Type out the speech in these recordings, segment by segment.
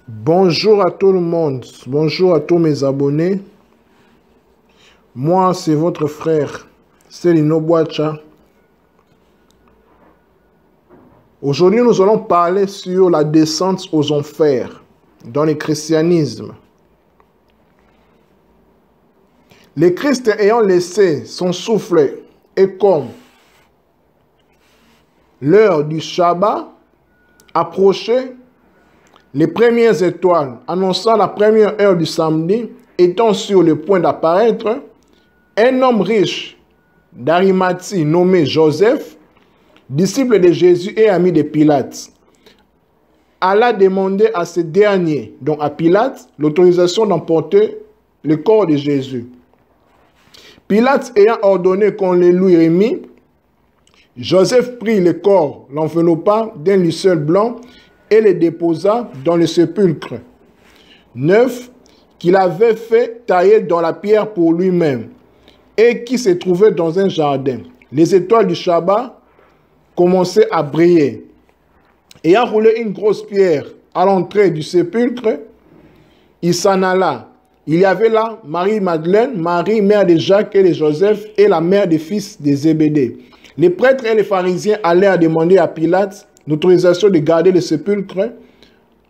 Bonjour à tout le monde, bonjour à tous mes abonnés. Moi, c'est votre frère, Célino Boacha. Aujourd'hui, nous allons parler sur la descente aux enfers dans le christianisme. Le Christ ayant laissé son souffle et comme l'heure du Shabbat approchait, les premières étoiles annonçant la première heure du samedi étant sur le point d'apparaître, un homme riche d'Arimathie nommé Joseph, disciple de Jésus et ami de Pilate, alla demander à ce dernier, donc à Pilate, l'autorisation d'emporter le corps de Jésus. Pilate ayant ordonné qu'on le lui remit, Joseph prit le corps, l'enveloppa d'un linceul blanc et le déposa dans le sépulcre neuf qu'il avait fait tailler dans la pierre pour lui-même et qui se trouvait dans un jardin. Les étoiles du Shabbat commençaient à briller. Ayant roulé une grosse pierre à l'entrée du sépulcre, il s'en alla. Il y avait là Marie-Madeleine, Marie, mère de Jacques et de Joseph, et la mère des fils de Zébédée. Les prêtres et les pharisiens allèrent demander à Pilate l'autorisation de garder le sépulcre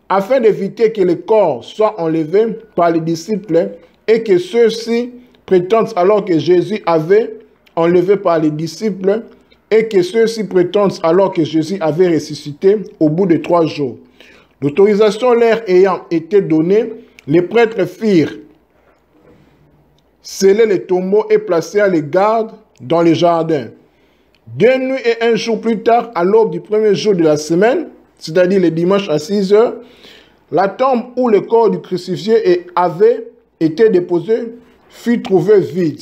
afin d'éviter que le corps soit enlevé par les disciples et que ceux-ci prétendent alors que Jésus avait enlevé par les disciples et que ceux-ci prétendent alors que Jésus avait ressuscité au bout de 3 jours. L'autorisation leur ayant été donnée, les prêtres firent sceller les tombeaux et placèrent les gardes dans le jardin. 2 nuits et 1 jour plus tard, à l'aube du premier jour de la semaine, c'est-à-dire le dimanche à 6 heures, la tombe où le corps du crucifié avait été déposé fut trouvée vide.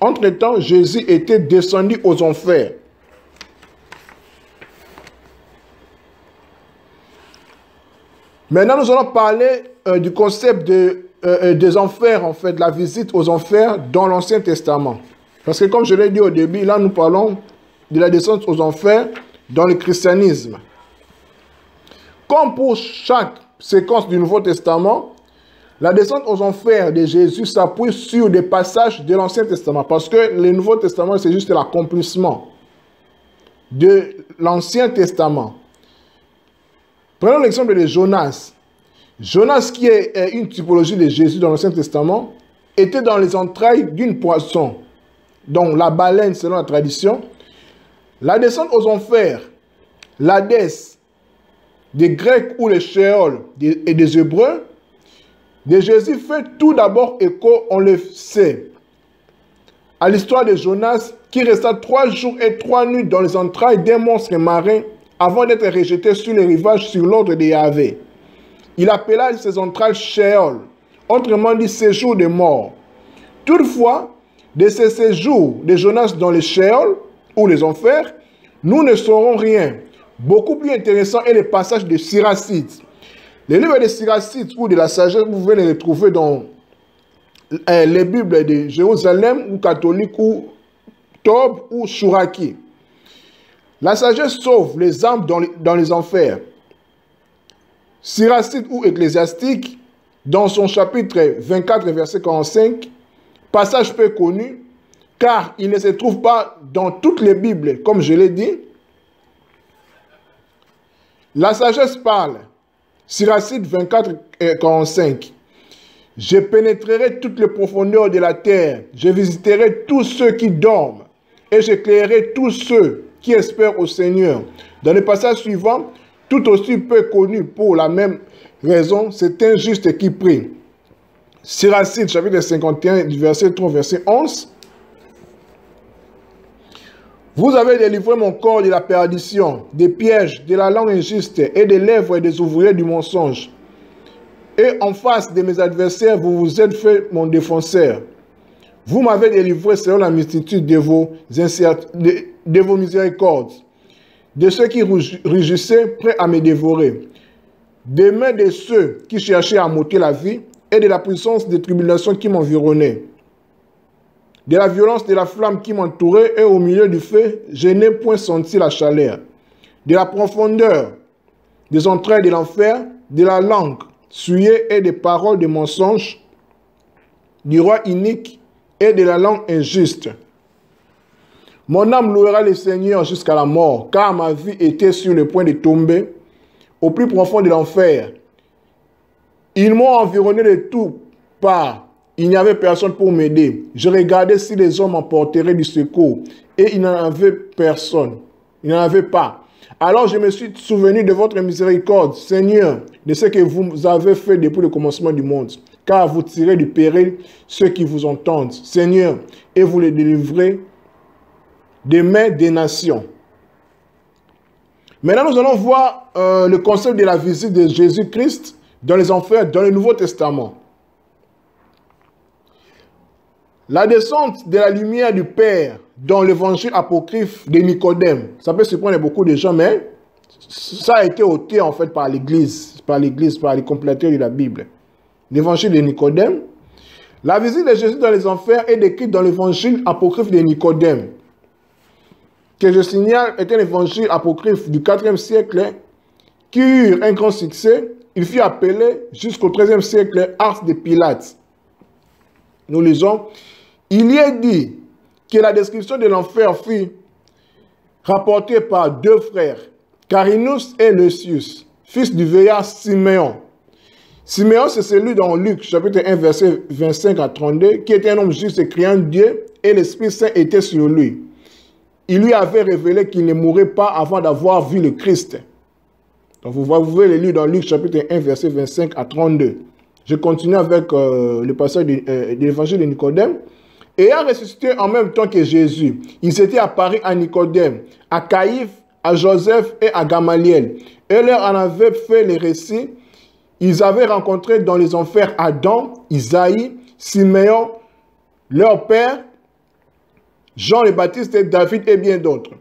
Entre-temps, Jésus était descendu aux enfers. Maintenant, nous allons parler du concept des enfers, en fait, de la visite aux enfers dans l'Ancien Testament. Parce que comme je l'ai dit au début, là nous parlons de la descente aux enfers dans le christianisme. Comme pour chaque séquence du Nouveau Testament, la descente aux enfers de Jésus s'appuie sur des passages de l'Ancien Testament. Parce que le Nouveau Testament, c'est juste l'accomplissement de l'Ancien Testament. Prenons l'exemple de Jonas. Jonas, qui est une typologie de Jésus dans l'Ancien Testament, était dans les entrailles d'une poisson, donc la baleine selon la tradition. La descente aux enfers, l'Hadès, des Grecs ou les Sheol et des Hébreux, de Jésus fait tout d'abord écho, on le sait, à l'histoire de Jonas qui resta 3 jours et 3 nuits dans les entrailles d'un monstre marin avant d'être rejeté sur les rivages sur l'ordre de Yahvé. Il appela ses entrailles Sheol, autrement dit séjour de mort. Toutefois, de ces séjours de Jonas dans les Sheol ou les enfers, nous ne saurons rien. Beaucoup plus intéressant est le passage de Siracide. Les livres de Siracide ou de la sagesse, vous pouvez les retrouver dans les Bibles de Jérusalem ou catholique ou Tob ou Chouraki. La sagesse sauve les âmes dans les enfers. Siracide ou ecclésiastique, dans son chapitre 24, verset 45, passage peu connu, car il ne se trouve pas dans toutes les Bibles, comme je l'ai dit. La sagesse parle, Siracide 24, 45. Je pénétrerai toutes les profondeurs de la terre, je visiterai tous ceux qui dorment, et j'éclairerai tous ceux qui espèrent au Seigneur. Dans le passage suivant, tout aussi peu connu pour la même raison, c'est un juste qui prie. Siracide, chapitre 51, du verset 3, verset 11. Vous avez délivré mon corps de la perdition, des pièges, de la langue injuste et des lèvres et des ouvriers du mensonge. Et en face de mes adversaires, vous vous êtes fait mon défenseur. Vous m'avez délivré selon la multitude de vos miséricordes, de ceux qui rugissaient prêts à me dévorer, des mains de ceux qui cherchaient à m'ôter la vie et de la puissance des tribulations qui m'environnaient. De la violence de la flamme qui m'entourait et au milieu du feu, je n'ai point senti la chaleur. De la profondeur des entrailles de l'enfer, de la langue souillée et des paroles de mensonge, du roi inique et de la langue injuste. Mon âme louera le Seigneur jusqu'à la mort, car ma vie était sur le point de tomber au plus profond de l'enfer. Ils m'ont environné de toutes parts. Il n'y avait personne pour m'aider. Je regardais si les hommes m'apporteraient du secours, et il n'en avait personne. Il n'en avait pas. Alors je me suis souvenu de votre miséricorde, Seigneur, de ce que vous avez fait depuis le commencement du monde. Car vous tirez du péril ceux qui vous entendent, Seigneur, et vous les délivrez des mains des nations. Maintenant, nous allons voir le concept de la visite de Jésus-Christ dans les enfers, dans le Nouveau Testament. La descente de la lumière du Père dans l'évangile apocryphe de Nicodème. Ça peut surprendre beaucoup de gens, mais ça a été ôté en fait par l'Église, par les compléteurs de la Bible. L'évangile de Nicodème. La visite de Jésus dans les enfers est décrite dans l'évangile apocryphe de Nicodème, que je signale est un évangile apocryphe du 4e siècle qui eut un grand succès. Il fut appelé jusqu'au 13e siècle Ars de Pilate. Nous lisons, il y est dit que la description de l'enfer fut rapportée par deux frères, Carinus et Lucius, fils du vieillard Siméon. Siméon, c'est celui dans Luc, chapitre 1, verset 25 à 32, qui était un homme juste et craignant Dieu, et l'Esprit Saint était sur lui. Il lui avait révélé qu'il ne mourrait pas avant d'avoir vu le Christ. Donc vous pouvez le lire dans Luc, chapitre 1, verset 25 à 32. Je continue avec le passage de l'évangile de Nicodème. Ayant ressuscité en même temps que Jésus, il s'était apparu à Nicodème, à Caïphe, à Joseph et à Gamaliel. Et leur en avait fait les récits. Ils avaient rencontré dans les enfers Adam, Isaïe, Siméon, leur père, Jean le Baptiste, David et bien d'autres.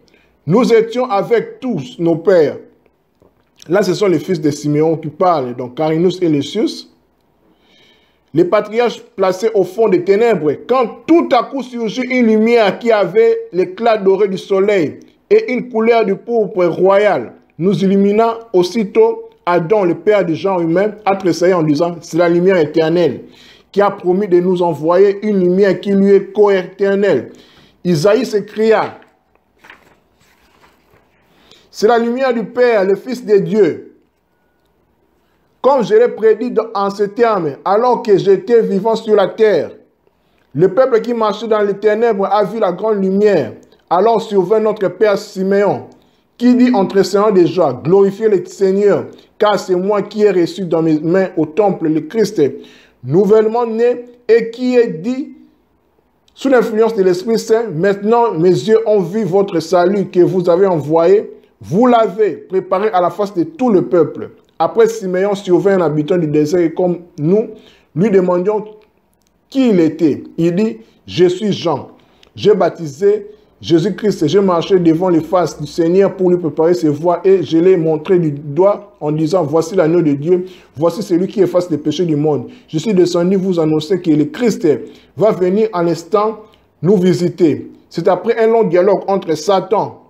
Nous étions avec tous nos pères. Là, ce sont les fils de Siméon qui parlent, donc Carinus et Lucius. Les patriarches placés au fond des ténèbres, quand tout à coup surgit une lumière qui avait l'éclat doré du soleil et une couleur du pourpre royal, nous illumina aussitôt Adam, le père du genre humain, a tressailli en disant, c'est la lumière éternelle qui a promis de nous envoyer une lumière qui lui est coéternelle. Isaïe s'écria, c'est la lumière du Père, le Fils de Dieu. Comme je l'ai prédit en ces termes, alors que j'étais vivant sur la terre, le peuple qui marchait dans les ténèbres a vu la grande lumière. Alors survint notre Père Siméon, qui dit en tressaillant de joie, glorifiez le Seigneur, car c'est moi qui ai reçu dans mes mains au temple le Christ, nouvellement né, et qui est dit, sous l'influence de l'Esprit Saint, maintenant mes yeux ont vu votre salut que vous avez envoyé, vous l'avez préparé à la face de tout le peuple. Après Siméon survint un habitant du désert et comme nous, lui demandions qui il était. Il dit, je suis Jean. J'ai baptisé Jésus-Christ, j'ai marché devant les faces du Seigneur pour lui préparer ses voies et je l'ai montré du doigt en disant, voici l'agneau de Dieu, voici celui qui efface les péchés du monde. Je suis descendu vous annoncer que le Christ va venir en instant nous visiter. C'est après un long dialogue entre Satan,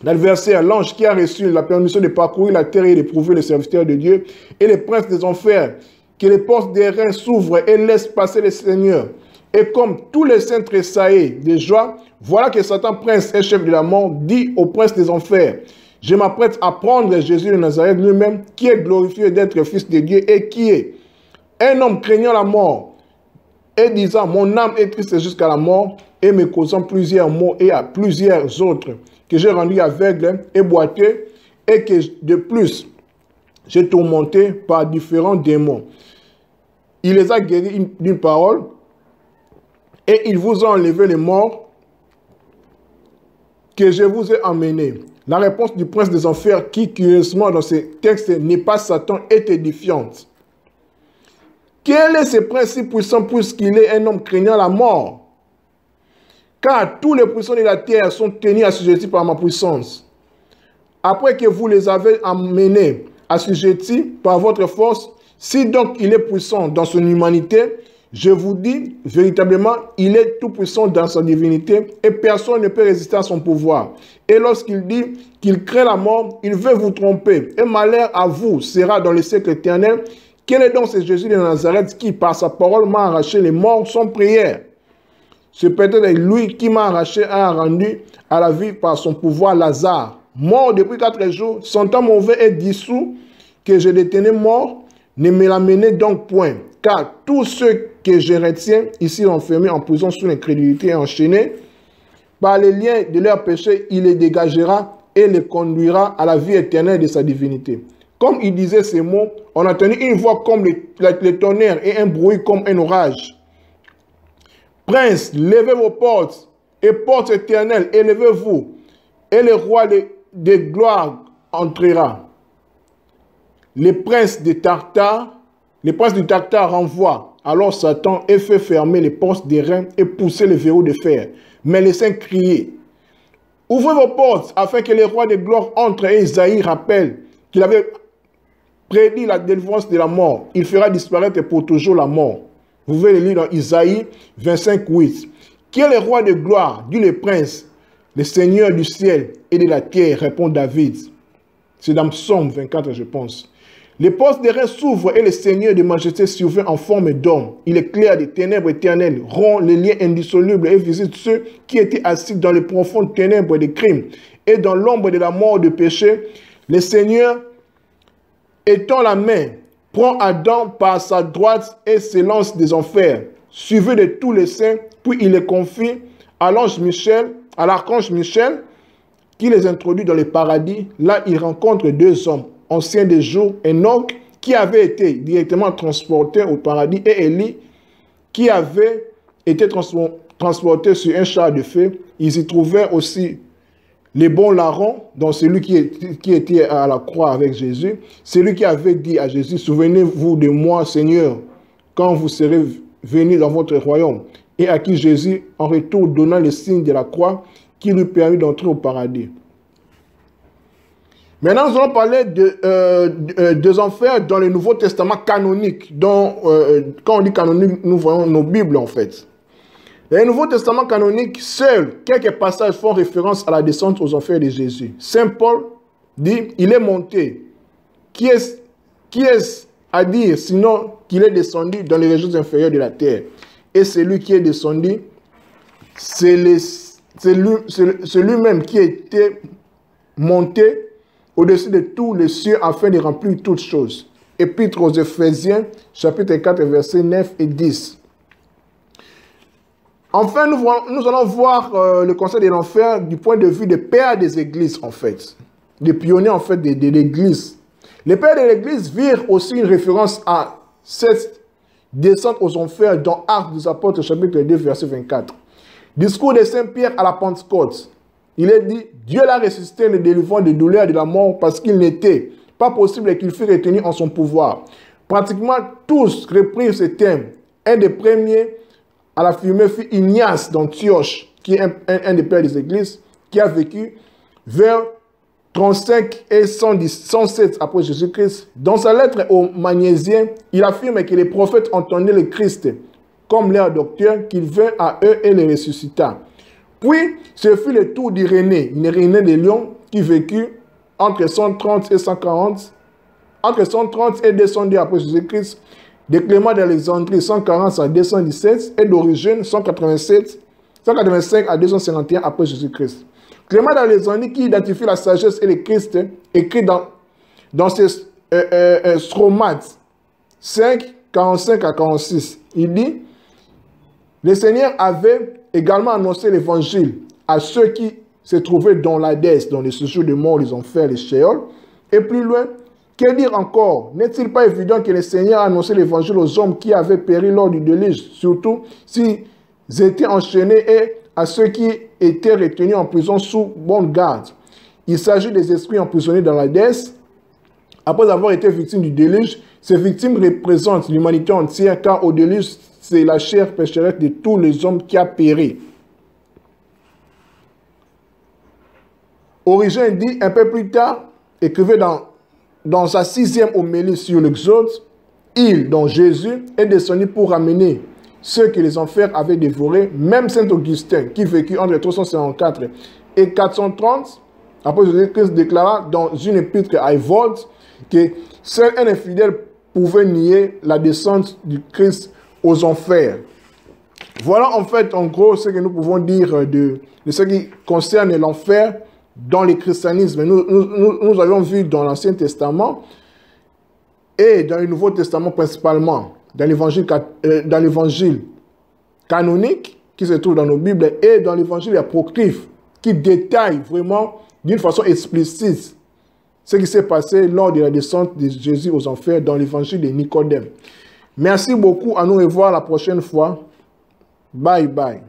l'adversaire, l'ange qui a reçu la permission de parcourir la terre et d'éprouver les serviteurs de Dieu, et les princes des enfers, que les portes des reins s'ouvrent et laissent passer le Seigneur. Et comme tous les saints tressaillaient de joie, voilà que Satan, prince et chef de la mort, dit au prince des enfers, je m'apprête à prendre Jésus de Nazareth lui-même, qui est glorifié d'être fils de Dieu et qui est un homme craignant la mort, et disant, mon âme est triste jusqu'à la mort, et me causant plusieurs maux et à plusieurs autres, que j'ai rendu aveugle et boiteux, et que de plus, j'ai tourmenté par différents démons. Il les a guéris d'une parole, et il vous a enlevé les morts que je vous ai emmenés. La réponse du prince des enfers, qui curieusement dans ces textes n'est pas Satan, est édifiante. Quel est ce prince si puissant puisqu'il est un homme craignant la mort? Car tous les puissants de la terre sont tenus assujettis par ma puissance. Après que vous les avez emmenés assujettis par votre force, si donc il est puissant dans son humanité, je vous dis, véritablement, il est tout puissant dans sa divinité et personne ne peut résister à son pouvoir. Et lorsqu'il dit qu'il craint la mort, il veut vous tromper. Et malheur à vous sera dans le siècle éternel, Quel est donc ce Jésus de Nazareth qui, par sa parole, m'a arraché les morts sans prière? Ce peut-être est lui qui m'a arraché, a rendu à la vie par son pouvoir Lazare, mort depuis 4 jours, sentant mauvais et dissous, que je le tenais mort, ne me l'amenez donc point. Car tous ceux que je retiens ici enfermés en prison sous l'incrédulité et enchaînés, par les liens de leur péché, il les dégagera et les conduira à la vie éternelle de sa divinité. Comme il disait ces mots, on a entendu une voix comme le tonnerre et un bruit comme un orage. Prince, levez vos portes, et portes éternelles, élevez-vous, et le roi de gloire entrera. Les princes du Tartare renvoient alors Satan et fait fermer les portes des reins et pousser les verrous de fer. Mais les saints criaient, ouvrez vos portes afin que le roi de gloire entre. Et Isaïe rappelle qu'il avait prédit la délivrance de la mort. Il fera disparaître pour toujours la mort. Vous pouvez le lire dans Isaïe 25, 8. Qui est le roi de gloire? Dit le prince, le Seigneur du ciel et de la terre, répond David. C'est dans Psaume 24, je pense. Les portes des reins s'ouvrent et le Seigneur de majesté survient en forme d'homme. Il éclaire des ténèbres éternelles, rompt les liens indissolubles et visite ceux qui étaient assis dans les profondes ténèbres des crimes et dans l'ombre de la mort de péché. Le Seigneur étend la main, prend Adam par sa droite et s'élance des enfers, suivi de tous les saints, puis il les confie à l'archange Michel, qui les introduit dans le paradis. Là, il rencontre 2 hommes, anciens des jours, Enoch, qui avait été directement transporté au paradis, et Élie, qui avait été transporté sur un char de feu. Ils y trouvèrent aussi les bons larrons, dont celui qui était à la croix avec Jésus, celui qui avait dit à Jésus, souvenez-vous de moi, Seigneur, quand vous serez venu dans votre royaume, et à qui Jésus, en retour, donna le signe de la croix, qui lui permit d'entrer au paradis. Maintenant, nous allons parler des enfers dans le Nouveau Testament canonique, dont, quand on dit canonique, nous voyons nos Bibles, en fait. Dans le Nouveau Testament canonique, seuls quelques passages font référence à la descente aux enfers de Jésus. Saint Paul dit, il est monté. Qui est à dire, sinon qu'il est descendu dans les régions inférieures de la terre? Et celui qui est descendu, c'est lui-même qui était monté au-dessus de tous les cieux afin de remplir toutes choses. Épître aux Éphésiens, chapitre 4, versets 9 et 10. Enfin, nous allons voir le concept de l'enfer du point de vue des pères des églises, en fait. Des pionniers, en fait, de l'église. Les pères de l'église virent aussi une référence à cette descente aux enfers dans Actes des Apôtres, chapitre 2, verset 24. Discours de Saint Pierre à la Pentecôte. Il est dit, Dieu l'a ressuscité, le délivrant des douleurs de la mort, parce qu'il n'était pas possible qu'il fût retenu en son pouvoir. Pratiquement tous reprirent ce thème. Un des premiers à l'affirmer fut Ignace d'Antioche, qui est un des pères des églises, qui a vécu vers 35 et 107 après Jésus-Christ. Dans sa lettre aux Magnésiens, il affirme que les prophètes entendaient le Christ comme leur docteur, qu'il vint à eux et les ressuscita. Puis, ce fut le tour d'Irénée, une Irénée de Lyon, qui vécut entre 130 et 140, entre 130 et 210 après Jésus-Christ, de Clément d'Alexandrie, 140 à 217, et d'origine 185 à 251 après Jésus-Christ. Clément d'Alexandrie, qui identifie la sagesse et le Christ, écrit dans ses Stromates 5, 45 à 46. Il dit, le Seigneur avait également annoncé l'évangile à ceux qui se trouvaient dans l'Hadès, dans les séjours de mort, les enfers, les Sheol. Et plus loin, que dire encore? N'est-il pas évident que le Seigneur a annoncé l'évangile aux hommes qui avaient péri lors du déluge, surtout s'ils étaient enchaînés, et à ceux qui étaient retenus en prison sous bonne garde? Il s'agit des esprits emprisonnés dans l'Hadès. Après avoir été victimes du déluge, ces victimes représentent l'humanité entière, car au déluge, c'est la chair pécheresse de tous les hommes qui a péri. Origène dit un peu plus tard, écrivait dans sa 6e homélie sur l'Exode, il, dont Jésus, est descendu pour ramener ceux que les enfers avaient dévorés. Même Saint Augustin, qui vécut entre 354 et 430, après Jésus-Christ déclara dans une épître à Évode que seul un infidèle pouvait nier la descente du Christ aux enfers. Voilà en fait, en gros, ce que nous pouvons dire de ce qui concerne l'enfer dans le christianisme. Nous avons vu dans l'Ancien Testament et dans le Nouveau Testament principalement, dans l'évangile canonique qui se trouve dans nos Bibles et dans l'évangile apocryphe qui détaille vraiment d'une façon explicite ce qui s'est passé lors de la descente de Jésus aux enfers dans l'évangile de Nicodème. Merci beaucoup, à nous revoir la prochaine fois. Bye bye.